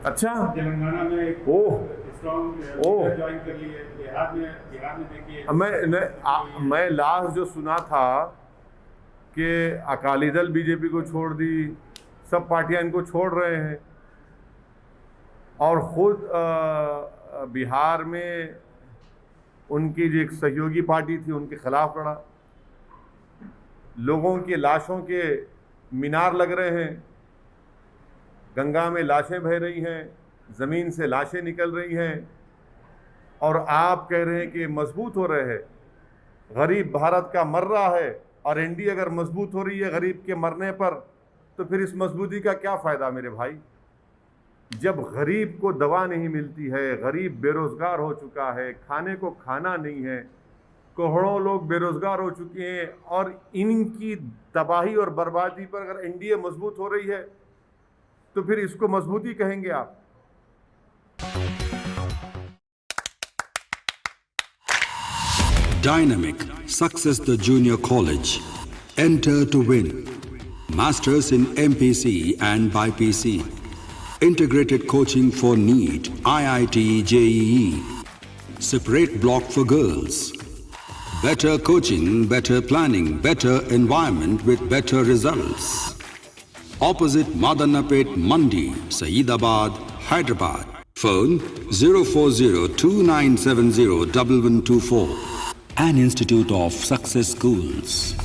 अच्छा, तेलंगाना में एक स्ट्रॉन्ग ज्वाइन कर ली है। बिहार में देखिए, मैं लास्ट जो सुना था कि अकाली दल बीजेपी को छोड़ दी, सब पार्टियां इनको छोड़ रहे हैं और खुद बिहार में उनकी जो एक सहयोगी पार्टी थी उनके खिलाफ लड़ा। लोगों की लाशों के मीनार लग रहे हैं, गंगा में लाशें बह रही हैं, ज़मीन से लाशें निकल रही हैं और आप कह रहे हैं कि मजबूत हो रहे हैं। गरीब भारत का मर रहा है और एनडीए अगर मजबूत हो रही है गरीब के मरने पर, तो फिर इस मजबूती का क्या फ़ायदा मेरे भाई? जब गरीब को दवा नहीं मिलती है, गरीब बेरोज़गार हो चुका है, खाने को खाना नहीं है, करोड़ों लोग बेरोज़गार हो चुके हैं और इनकी तबाही और बर्बादी पर अगर एनडीए मजबूत हो रही है तो फिर इसको मजबूती कहेंगे आप? Dynamic Success the Junior College. Enter to win. Masters in MPC and BPC. Integrated coaching for NEET, IIT, JEE. Separate block for girls. Better coaching, better planning, better environment with better results. Opposite Madanapet Mandi, Saeedabad, Hyderabad. Phone 04029701124. An Institute of Success Schools.